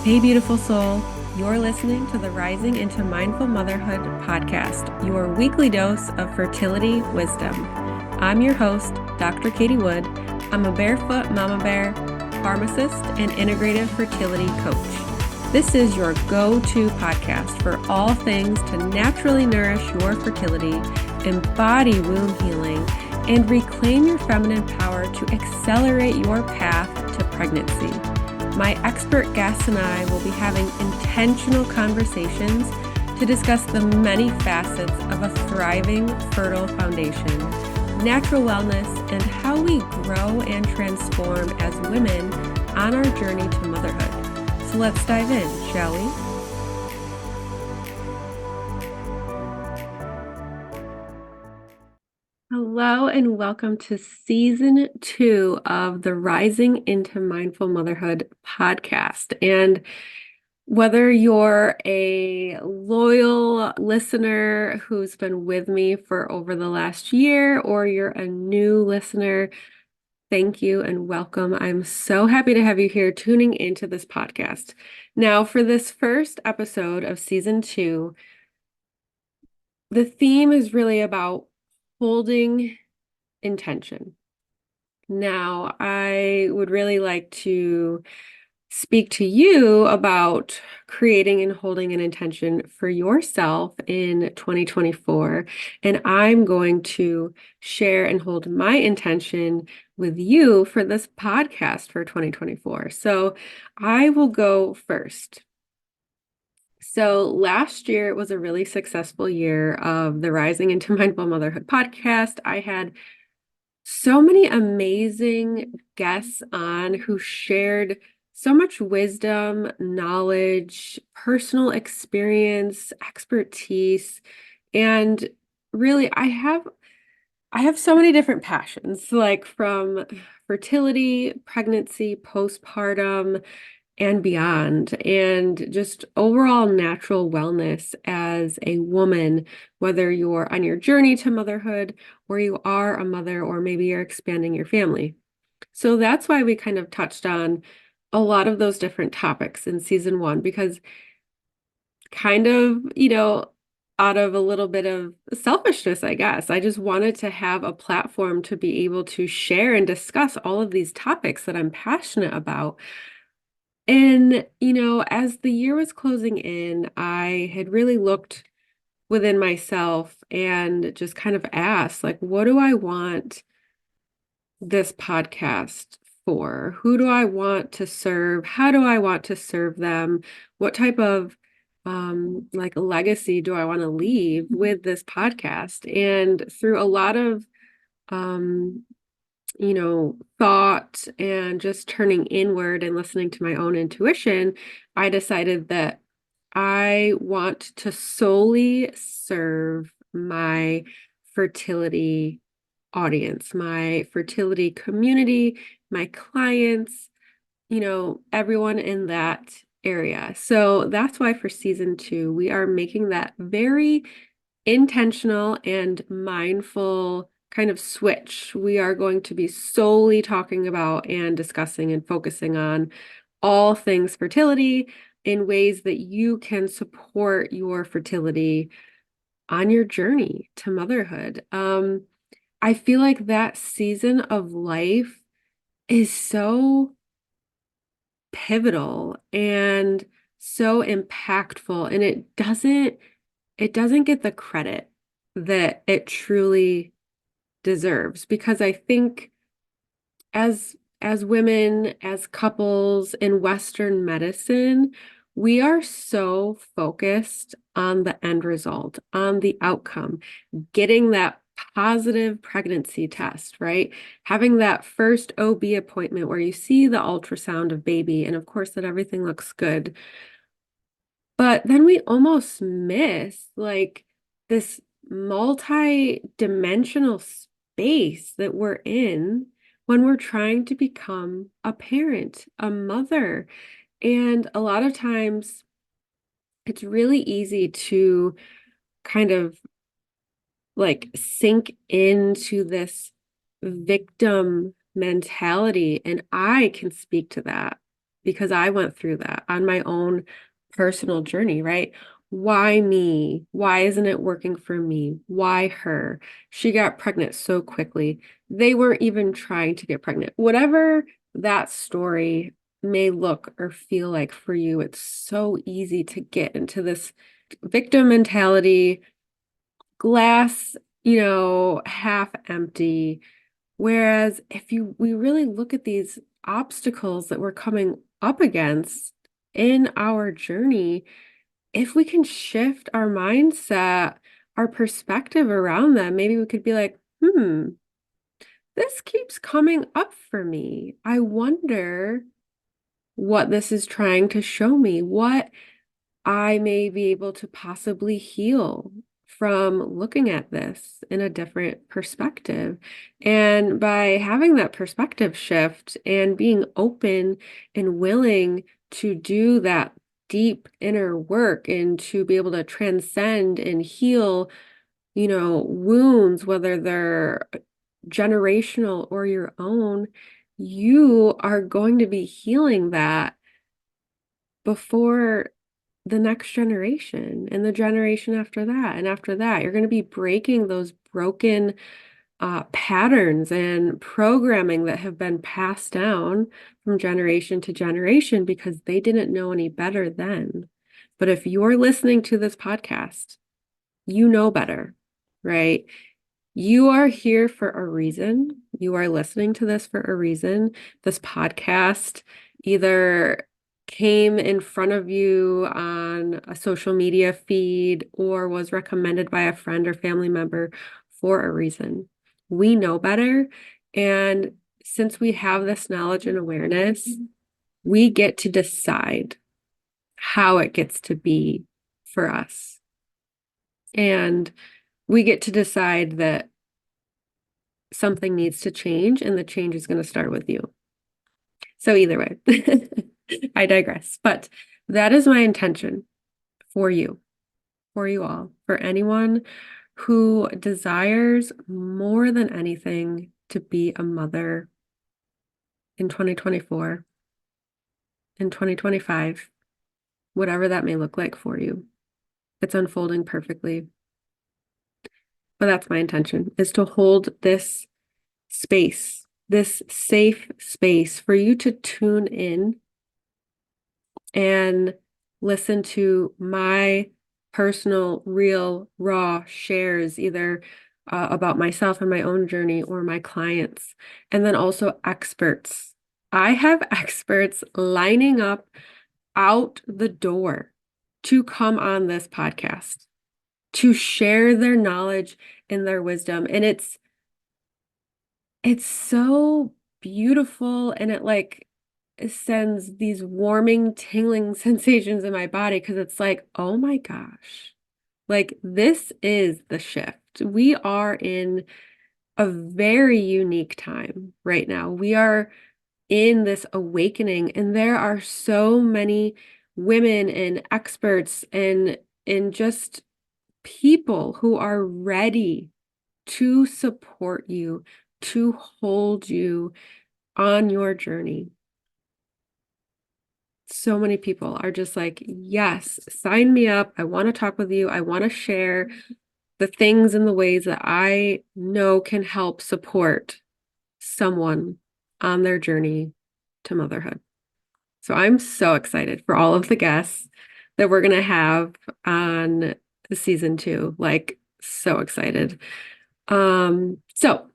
Hey, beautiful soul. You're listening to the Rising into Mindful Motherhood podcast, your weekly dose of fertility wisdom. I'm your host, Dr. Katie Wood. I'm a barefoot mama bear, pharmacist, and integrative fertility coach. This is your go-to podcast for all things to naturally nourish your fertility, embody womb healing, and reclaim your feminine power to accelerate your path to pregnancy. My expert guests and I will be having intentional conversations to discuss the many facets of a thriving, fertile foundation, natural wellness, and how we grow and transform as women on our journey to motherhood. So let's dive in, shall we? Hello and welcome to season 2 of the Rising into Mindful Motherhood podcast. And whether you're a loyal listener who's been with me for over the last year or you're a new listener, thank you and welcome. I'm so happy to have you here tuning into this podcast. Now, for this first episode of season 2, the theme is really about holding intention. Now, I would really like to speak to you about creating and holding an intention for yourself in 2024. And I'm going to share and hold my intention with you for this podcast for 2024. So I will go first. So last year was a really successful year of the Rising into Mindful Motherhood podcast. I had so many amazing guests on who shared so much wisdom, knowledge, personal experience, expertise, and really I have so many different passions, like from fertility, pregnancy, postpartum, and beyond, and just overall natural wellness as a woman, whether you're on your journey to motherhood or you are a mother, or maybe you're expanding your family. So that's why we kind of touched on a lot of those different topics in season 1, because kind of, out of a little bit of selfishness, I guess, I just wanted to have a platform to be able to share and discuss all of these topics that I'm passionate about. And, as the year was closing in, I had really looked within myself and just kind of asked, like, what do I want this podcast for? Who do I want to serve? How do I want to serve them? What type of like legacy do I want to leave with this podcast? And through a lot of um thought and just turning inward and listening to my own intuition, I decided that I want to solely serve my fertility audience, my fertility community, my clients, everyone in that area. So that's why for season 2, we are making that very intentional and mindful kind of switch. We are going to be solely talking about and discussing and focusing on all things fertility in ways that you can support your fertility on your journey to motherhood. I feel like that season of life is so pivotal and so impactful, and it doesn't get the credit that it truly deserves, because I think as women, as couples in Western medicine, we are so focused on the end result, on the outcome, getting that positive pregnancy test, right? Having that first OB appointment where you see the ultrasound of baby, and of course that everything looks good. But then we almost miss like this multi-dimensional space that we're in when we're trying to become a parent, a mother. And a lot of times it's really easy to kind of like sink into this victim mentality. And I can speak to that because I went through that on my own personal journey, right? Why me? Why isn't it working for me? Why her? She got pregnant so quickly. They weren't even trying to get pregnant. Whatever that story may look or feel like for you, it's so easy to get into this victim mentality, glass, half empty. Whereas if we really look at these obstacles that we're coming up against in our journey, if we can shift our mindset, our perspective around them, maybe we could be like, this keeps coming up for me. I wonder what this is trying to show me, what I may be able to possibly heal from looking at this in a different perspective. And by having that perspective shift and being open and willing to do that deep inner work and to be able to transcend and heal, wounds, whether they're generational or your own, you are going to be healing that before the next generation and the generation after that. And after that, you're going to be breaking those broken patterns and programming that have been passed down from generation to generation because they didn't know any better then. But if you're listening to this podcast, you know better, right? You are here for a reason. You are listening to this for a reason. This podcast either came in front of you on a social media feed or was recommended by a friend or family member for a reason. We know better. And since we have this knowledge and awareness, we get to decide how it gets to be for us. And we get to decide that something needs to change and the change is going to start with you. So either way, I digress. But that is my intention for you all, for anyone who desires more than anything to be a mother in 2024, in 2025, whatever that may look like for you. It's unfolding perfectly. But that's my intention, is to hold this space, this safe space for you to tune in and listen to my personal, real, raw shares, either about myself and my own journey or my clients, and then also experts. I have experts lining up out the door to come on this podcast, to share their knowledge and their wisdom. And it's so beautiful, and it sends these warming, tingling sensations in my body because it's like, oh my gosh, like this is the shift. We are in a very unique time right now. We are in this awakening, and there are so many women and experts and just people who are ready to support you, to hold you on your journey. So many people are just like, yes, sign me up. I want to talk with you. I want to share the things and the ways that I know can help support someone on their journey to motherhood. So I'm so excited for all of the guests that we're going to have on season 2. Like, so excited. So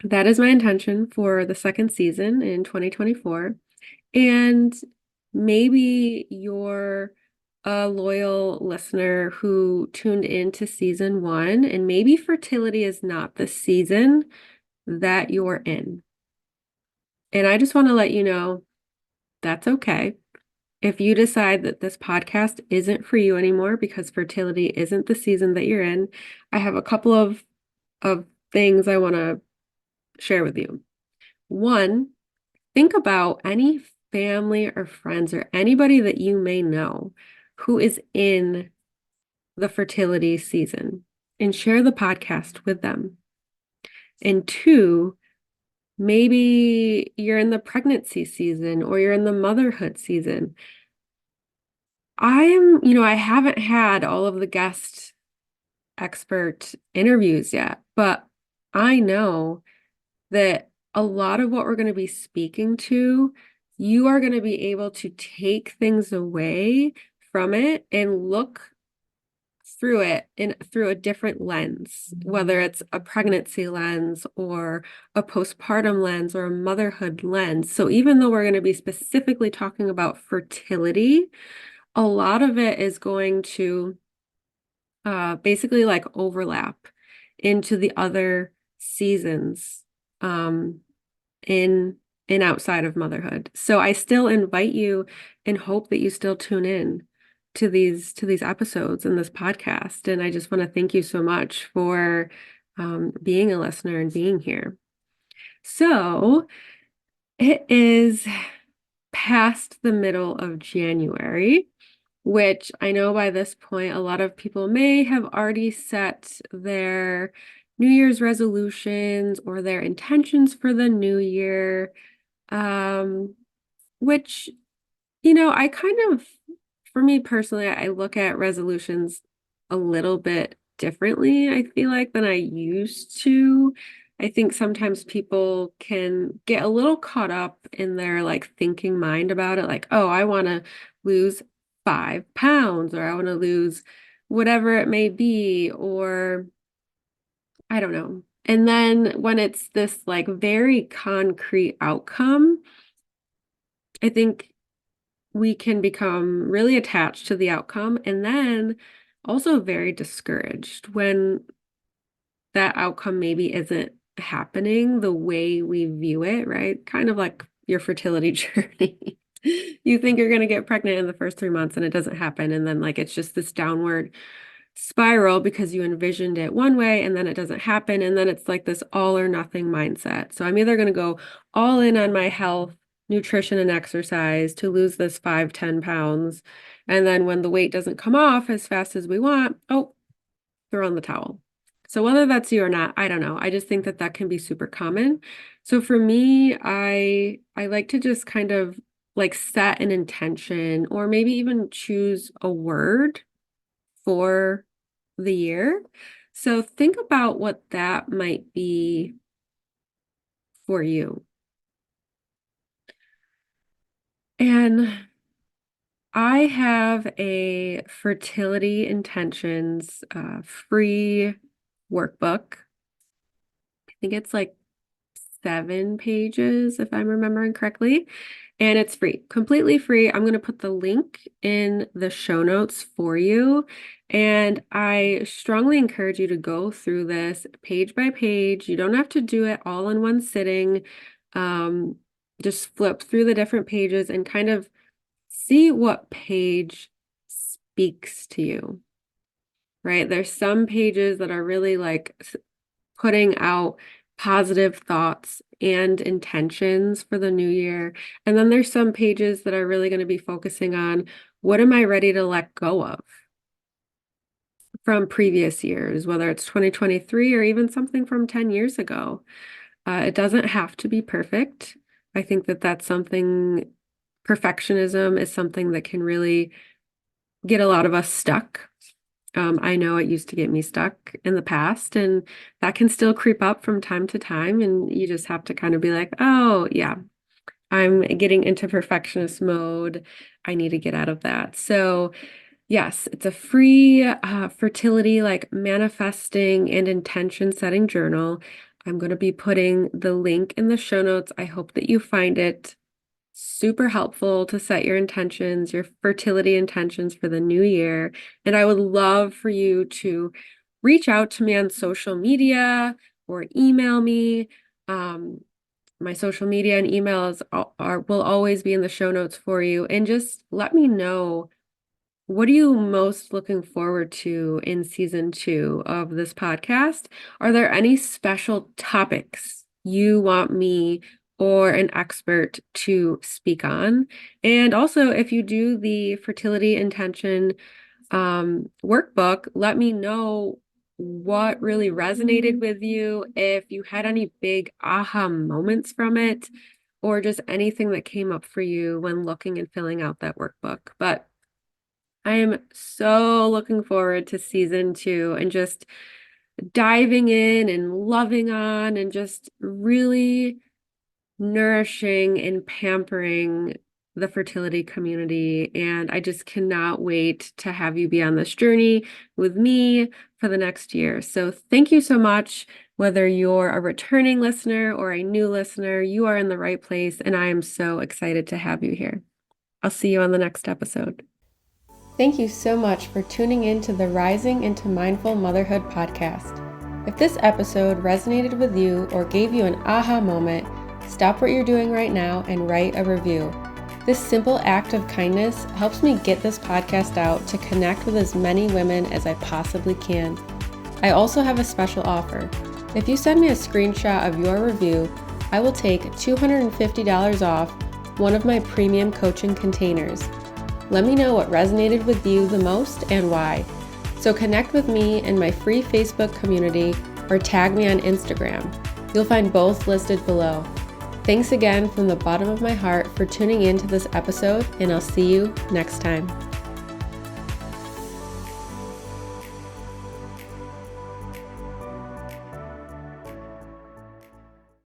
that is my intention for the second season in 2024. And maybe you're a loyal listener who tuned into season 1, and maybe fertility is not the season that you're in. And I just want to let you know that's okay. If you decide that this podcast isn't for you anymore because fertility isn't the season that you're in, I have a couple of things I want to share with you. One, think about any family or friends or anybody that you may know who is in the fertility season and share the podcast with them. And 2, Maybe you're in the pregnancy season or you're in the motherhood season. I haven't had all of the guest expert interviews yet, but I know that a lot of what we're going to be speaking to, you are going to be able to take things away from it and look through it through a different lens, whether it's a pregnancy lens or a postpartum lens or a motherhood lens. So even though we're going to be specifically talking about fertility, a lot of it is going to basically like overlap into the other seasons um, in outside of motherhood. So I still invite you and hope that you still tune in to these episodes and this podcast. And I just want to thank you so much for being a listener and being here. So it is past the middle of January, which I know by this point, a lot of people may have already set their New Year's resolutions or their intentions for the new year. Which, I kind of, for me personally, I look at resolutions a little bit differently, I feel like, than I used to. I think sometimes people can get a little caught up in their like thinking mind about it, like, oh, I want to lose 5 pounds, or I want to lose whatever it may be, or I don't know. And then when it's this like very concrete outcome, I think we can become really attached to the outcome and then also very discouraged when that outcome maybe isn't happening the way we view it, right? Kind of like your fertility journey. You think you're going to get pregnant in the first 3 months and it doesn't happen. And then like it's just this downward spiral because you envisioned it one way and then it doesn't happen. And then it's like this all or nothing mindset. So I'm either going to go all in on my health, nutrition, and exercise to lose this 5, 10 pounds. And then when the weight doesn't come off as fast as we want, oh, throw in the towel. So whether that's you or not, I don't know. I just think that that can be super common. So for me, I like to just kind of like set an intention or maybe even choose a word for the year. So think about what that might be for you. And I have a fertility intentions free workbook. I think it's like 7 pages, if I'm remembering correctly. And it's free, completely free. I'm going to put the link in the show notes for you. And I strongly encourage you to go through this page by page. You don't have to do it all in one sitting. Um, just flip through the different pages and kind of see what page speaks to you, right? There's some pages that are really like putting out positive thoughts and intentions for the new year. And then there's some pages that are really going to be focusing on what am I ready to let go of from previous years, whether it's 2023 or even something from 10 years ago. It doesn't have to be perfect. I think that that's something, perfectionism is something that can really get a lot of us stuck. I know it used to get me stuck in the past, and that can still creep up from time to time. And you just have to kind of be like, oh, yeah, I'm getting into perfectionist mode. I need to get out of that. So, yes, it's a free fertility, like manifesting and intention setting journal. I'm going to be putting the link in the show notes. I hope that you find it super helpful to set your intentions, your fertility intentions for the new year. And I would love for you to reach out to me on social media or email me. My social media and emails will always be in the show notes for you. And just let me know, what are you most looking forward to in season 2 of this podcast? Are there any special topics you want me or an expert to speak on? And also, if you do the fertility intention workbook, let me know what really resonated with you, if you had any big aha moments from it, or just anything that came up for you when looking and filling out that workbook. But I am so looking forward to season 2 and just diving in and loving on and just really nourishing and pampering the fertility community. And I just cannot wait to have you be on this journey with me for the next year. So thank you so much. Whether you're a returning listener or a new listener, you are in the right place. And I am so excited to have you here. I'll see you on the next episode. Thank you so much for tuning in to the Rising into Mindful Motherhood podcast. If this episode resonated with you or gave you an aha moment, stop what you're doing right now and write a review. This simple act of kindness helps me get this podcast out to connect with as many women as I possibly can. I also have a special offer. If you send me a screenshot of your review, I will take $250 off one of my premium coaching containers. Let me know what resonated with you the most and why. So connect with me in my free Facebook community or tag me on Instagram. You'll find both listed below. Thanks again from the bottom of my heart for tuning in to this episode, and I'll see you next time.